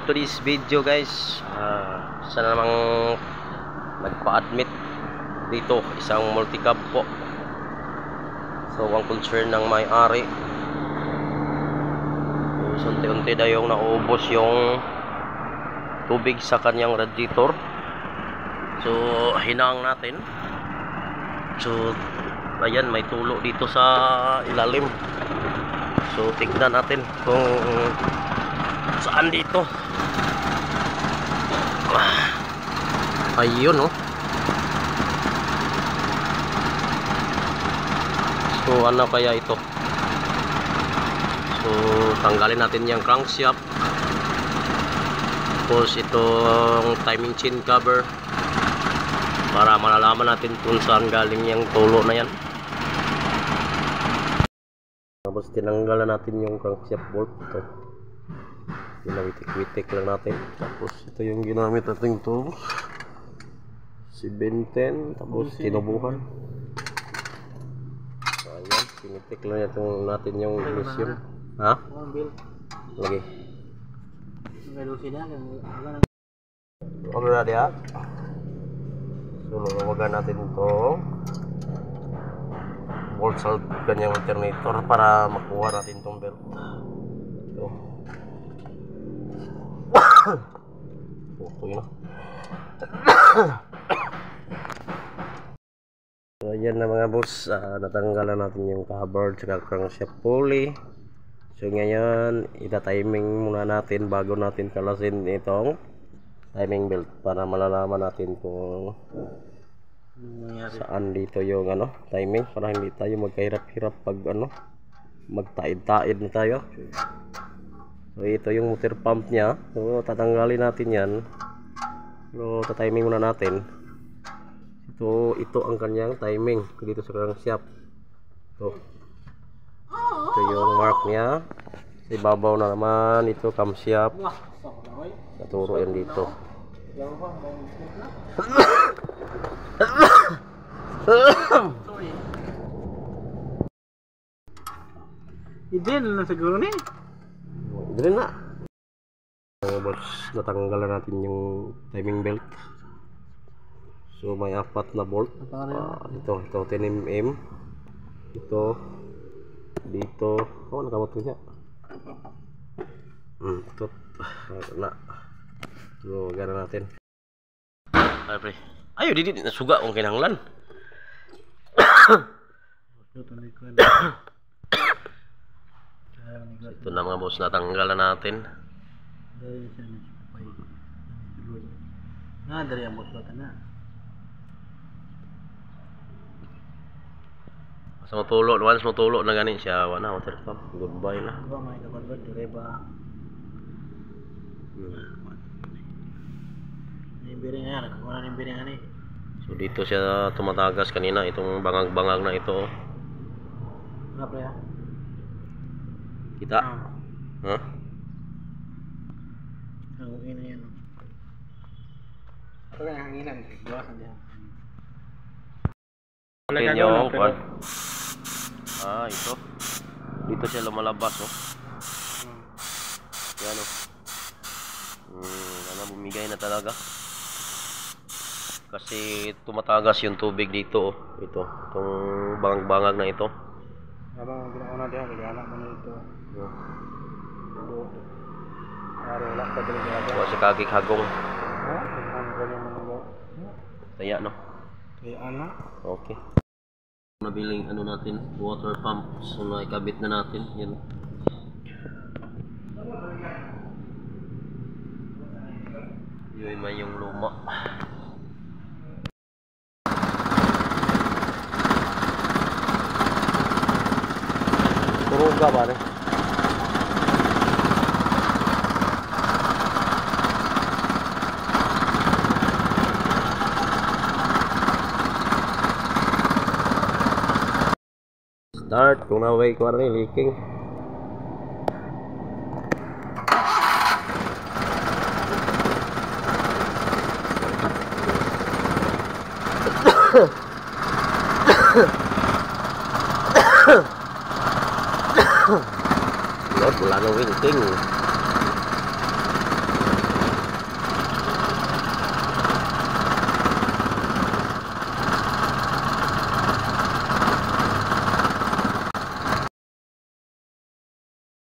today's video guys. Sana namang nagpa-admit dito isang multicab po. So ang concern ng may-ari, unti-unti na yung naubos yung tubig sa kanyang radiator. So hinang natin. So ayan, may tulo dito sa ilalim. So tignan natin kung saan dito. Ayun, oh. So ano kaya ito? So tanggalin natin yung crankshaft. Tapos itong timing chain cover para malalaman natin kung saan galing yung tulo na yan. Tapos tinanggalan natin yung crankshaft bolt ito. Pinawitik-witik lang natin. Tapos ito yung ginamit natin ito, 710. Tapos tinubuhan. So ayan, pinitik lang natin yung ignition. Ha? Lagi. Wag na dia. So luwagan natin ito bolt sa kanyang alternator para makuha natin itong belt. Ito. Okay na. So ayan na mga boss, natanggalan natin yung cover at crankshaft pulley. So ngayon ita-timing muna natin bago natin kalasin itong timing belt para malalaman natin kung saan dito yung timing, para hindi tayo magkahirap-hirap pag magtaid-taid na tayo. So ito yung motor pump nya. So tatanggalin natin yan. So tatiming muna natin. Ito ang kanyang timing dito sa crankshaft. Ito yung mark nya. Sa ibabaw na naman ito camshaft. Naturo yan dito. Idin na siguro ni. Idin na. Boss, natanggalan natin yung timing belt. So may 4 na bolt. Ito 10mm. Ito dito. Oh, nakamot ko siya. Ito na. So gana natin. Ay pre. Ayo didi nasuga ang kinahanglan. Ito na mga boss, natanggalan natin. Dari ang boss na. Sa matulo, once matulo na ganin siya, wala water pump. Goodbye na. Ba may kakonvert dire ba? Nibiring yan, wala nibiring ani. So dito siya tumatagas kanina, itong bangag-bangag na ito. Ano pre? Kita? Ha? Hangin na yan. Ito kaya hanginan, bawasan diyan. Yung ito. Dito siya lumalabas, oh. Yan, oh. Bumigay na talaga. Kasi tumatagas yung tubig dito, oh. Ito, itong bangag-bangag na ito. Habang ginauna diyan, gagana mo na ito. Wala pa talaga. Wala siya kagig-hagong. Ha? Ano ganyan mo? Taya, no? Kaya ana? Okay. Nabiling natin, water pump. So naikabit na natin. Yan. Yun man yung luma. Turuga ba rin? Start kung naway ko rin leaking. Lord, wala nang winking.